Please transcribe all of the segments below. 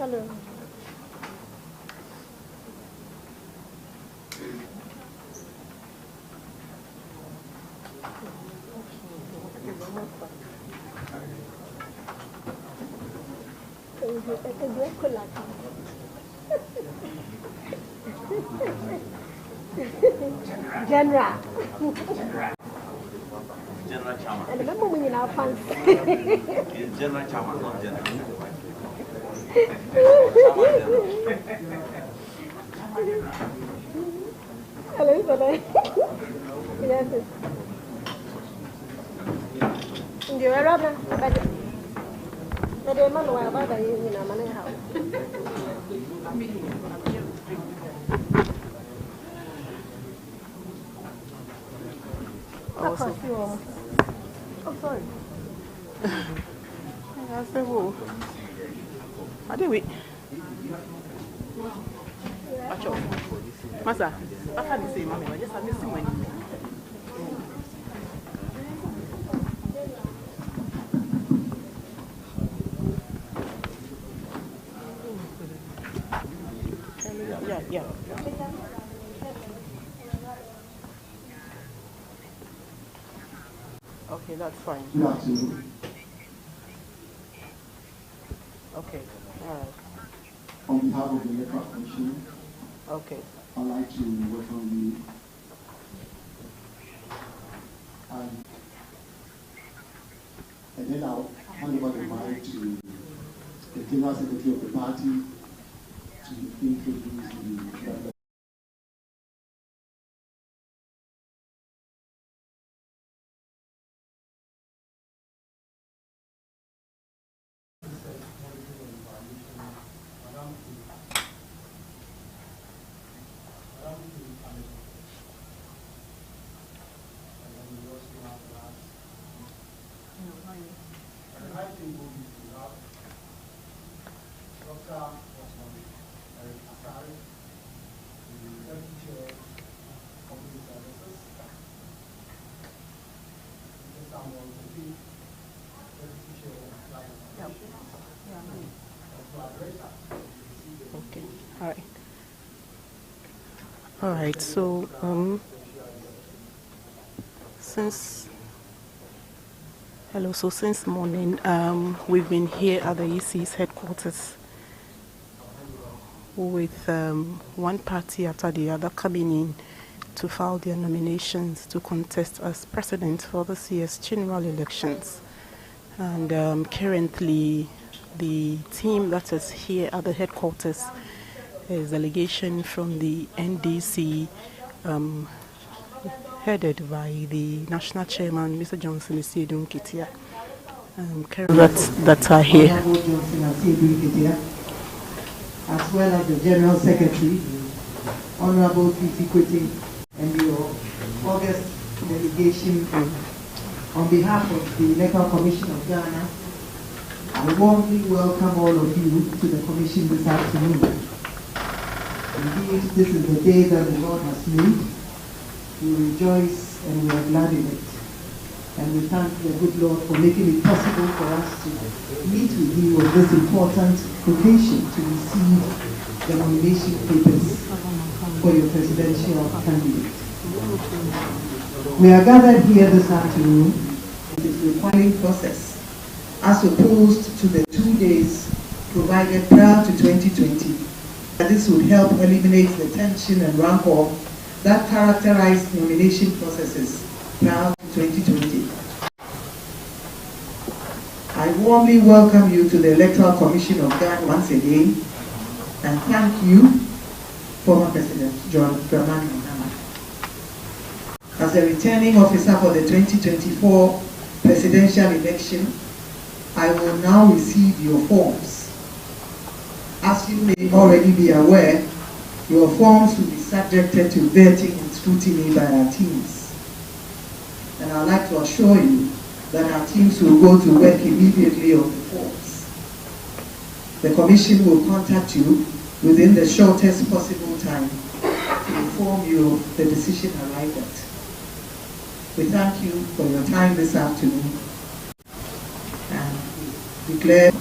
Hello. General. General Chairman. And remember when you're fans. General Chairman, not General. Hello, brother. Yes. You're a rubber. But the man will buy you in a money house. Oh, sorry. I said, whoa. I did wait. Masa, I can't say, Mammy, I just have missing one. Yeah. Okay, that's fine. Okay, all right. On behalf of the Electoral Commission, Okay. I'd like to welcome you. And then I'll hand over the mic to the General Secretary of the party to introduce the Okay, all right. All right, so since morning, we've been here at the EC's headquarters with one party after the other coming in to file their nominations to contest as president for this year's general elections. And currently, the team that is here at the headquarters is a delegation from the NDC, headed by the national chairman, Mr. Johnson Isiedun Kitia, that are here. As well as the General Secretary, Honorable P.T. Kwete, and your August delegation. On behalf of the Electoral Commission of Ghana, I warmly welcome all of you to the Commission this afternoon. Indeed, this is the day that the Lord has made. We rejoice and we are glad in it. And we thank the good Lord for making it possible for us to meet with you on this important occasion to receive the nomination papers for your presidential candidate. We are gathered here this afternoon in this requiring process as opposed to the 2 days provided prior to 2020. This would help eliminate the tension and rancor that characterized nomination processes prior to 2020. I warmly welcome you to the Electoral Commission of Ghana once again and thank you, former President Dramani Mahama. As a returning officer for the 2024 presidential election, I will now receive your forms. As you may already be aware, your forms will be subjected to vetting and scrutiny by our teams. And I'd like to assure you that our teams will go to work immediately on the forms. The Commission will contact you within the shortest possible time to inform you of the decision arrived at. We thank you for your time this afternoon and declare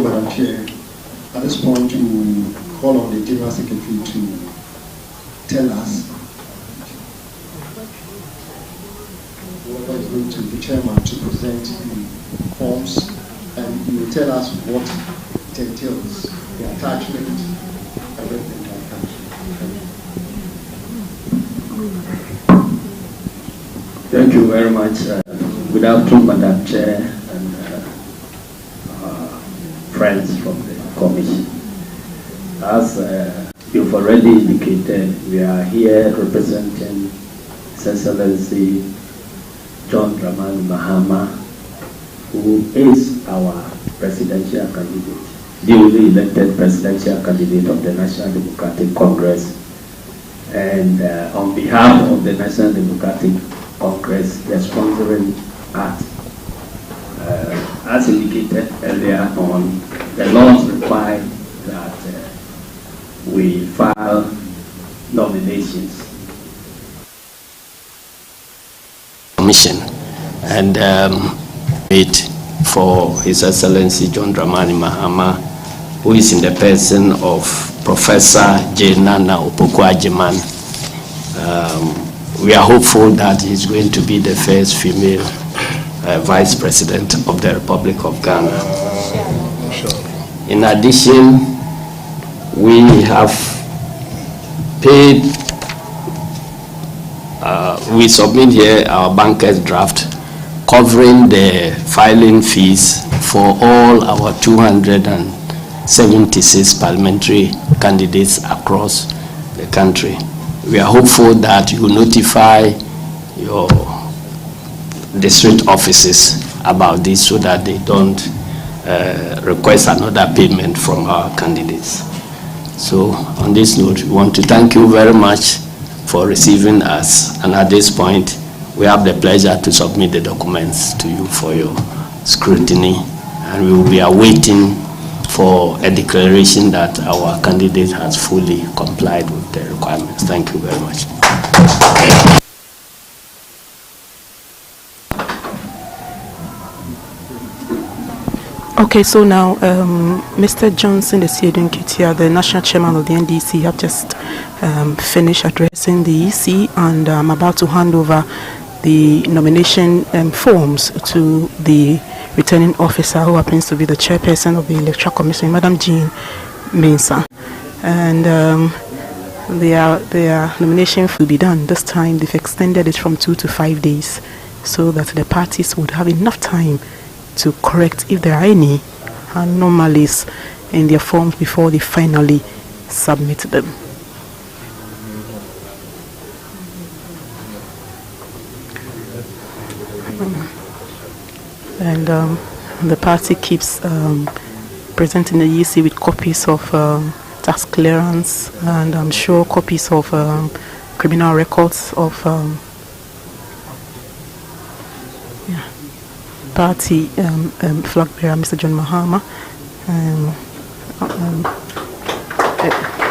Madam Chair. At this point, we call on the General Secretary to tell us whether it's going to the chairman to present the forms, and he will tell us what it entails, the attachment, everything like that. Thank you very much. Good afternoon, Madam Chair and friends from the Commission. As you've already indicated, we are here representing His Excellency John Dramani Mahama, who is our presidential candidate, duly elected presidential candidate of the National Democratic Congress. And on behalf of the National Democratic Congress, the sponsoring act, as indicated earlier on, the laws require that we file nominations. Commission and wait for His Excellency John Dramani Mahama, who is in the person of Professor J. Nana Opoku-Agyeman. We are hopeful that he's going to be the first female Vice President of the Republic of Ghana. In addition, we have paid, we submit here our banker's draft covering the filing fees for all our 276 parliamentary candidates across the country. We are hopeful that you notify your district offices about this so that they don't request another payment from our candidates. So on this note, we want to thank you very much for receiving us, and at this point we have the pleasure to submit the documents to you for your scrutiny, and we will be awaiting for a declaration that our candidate has fully complied with the requirements. Thank you very much. Okay, so now Mr. Johnson Esiedun Kitia, the national chairman of the NDC, have just finished addressing the EC, and I'm about to hand over the nomination forms to the returning officer, who happens to be the chairperson of the Electoral Commission, Madam Jean Mensah. And their nomination will be done. This time they've extended it from 2 to 5 days so that the parties would have enough time to correct if there are any anomalies in their forms before they finally submit them. And the party keeps presenting the EC with copies of tax clearance, and I'm sure copies of criminal records of party flag bearer Mr. John Mahama.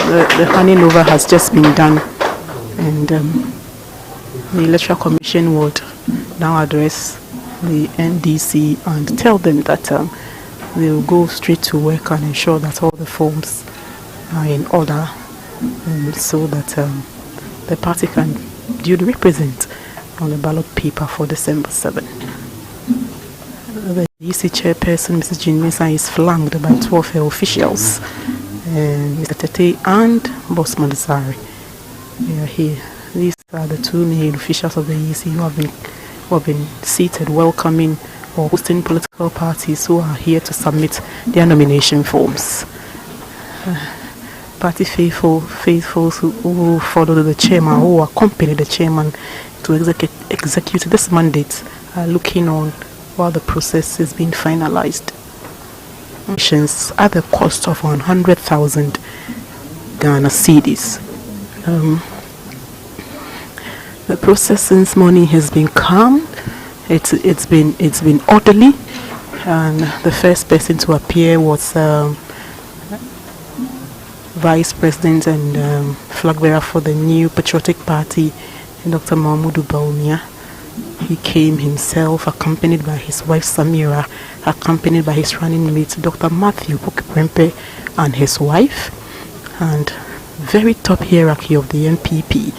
The handing over has just been done, and the Electoral Commission would now address the NDC and tell them that they will go straight to work and ensure that all the forms are in order, so that the party can duly represent on the ballot paper for December 7. The EC chairperson, Mrs. Jean Mensah, is flanked by 12 officials, Mr. Tete and Boss Mandazari. They are here. These are the two main officials of the EC who have been seated welcoming or hosting political parties who are here to submit their nomination forms. Party faithfuls who follow the chairman, who accompany the chairman to execute this mandate, are looking on while the process is being finalized. At the cost of 100,000 Ghana cedis. The process since morning has been calm. It's been orderly, and the first person to appear was Vice President and flag bearer for the new Patriotic Party, Dr. Mahmoud Baumia. He came himself, accompanied by his wife Samira, accompanied by his running mate Dr. Matthew Pukiprempe and his wife, and very top hierarchy of the NPP.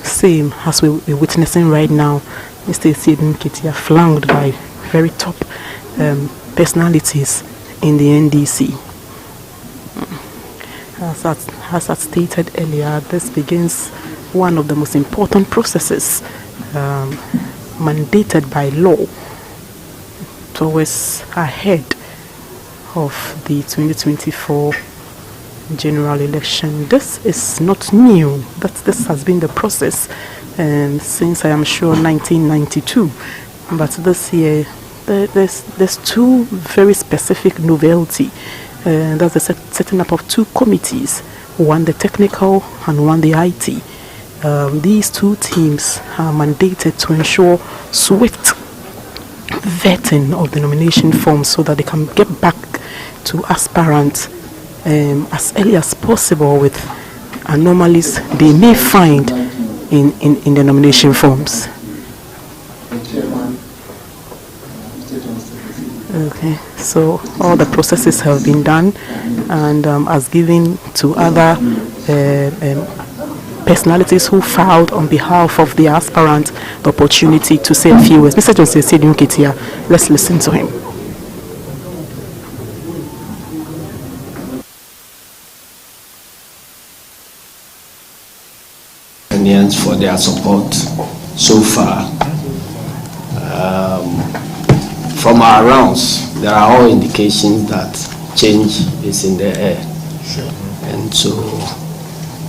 Same as we're witnessing right now, Mr. Sidin Kitia, flanked by very top personalities in the NDC. As I stated earlier, this begins one of the most important processes mandated by law towards ahead of the 2024 general election. This is not new. This has been the process since, I am sure, 1992. But this year, there's two very specific novelty. That's the setting up of two committees, one the technical and one the IT. These two teams are mandated to ensure swift vetting of the nomination forms so that they can get back to aspirants as early as possible with anomalies they may find in the nomination forms. Okay, so all the processes have been done, and as given to other personalities who filed on behalf of the aspirant the opportunity to say a few words. Mr. Joseph Sidin Kitia, let's listen to him. For their support so far. From our rounds, there are all indications that change is in the air. Sure. And so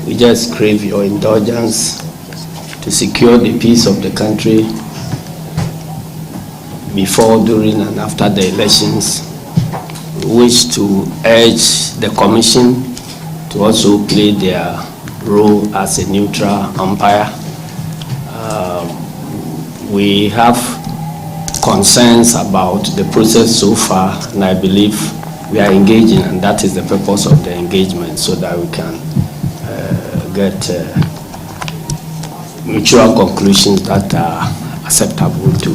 we just crave your indulgence to secure the peace of the country before, during, and after the elections. We wish to urge the Commission to also play their role as a neutral umpire. We have concerns about the process so far, and I believe we are engaging, and that is the purpose of the engagement, so that we can get mutual conclusions that are acceptable to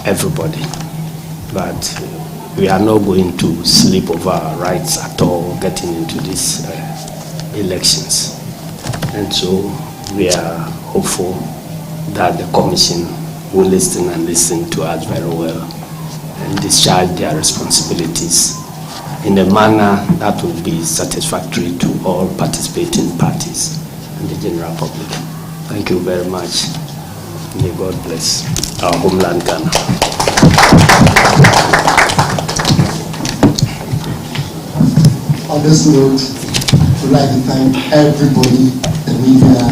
everybody. But we are not going to sleep over our rights at all getting into these elections. And so we are hopeful that the Commission will listen and listen to us very well and discharge their responsibilities in a manner that will be satisfactory to all participating parties and the general public. Thank you very much. May God bless our homeland, Ghana. On this note, we'd like to thank everybody, the media,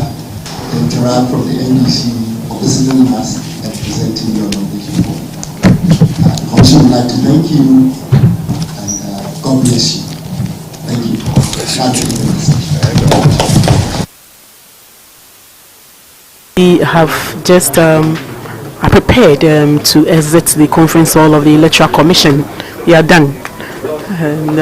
the interact from the NDC, for visiting us and presenting your nomination form. The Commission would like to thank you, and God bless you. Thank you. We have just are prepared to exit the conference hall of the Electoral Commission. We are done. And,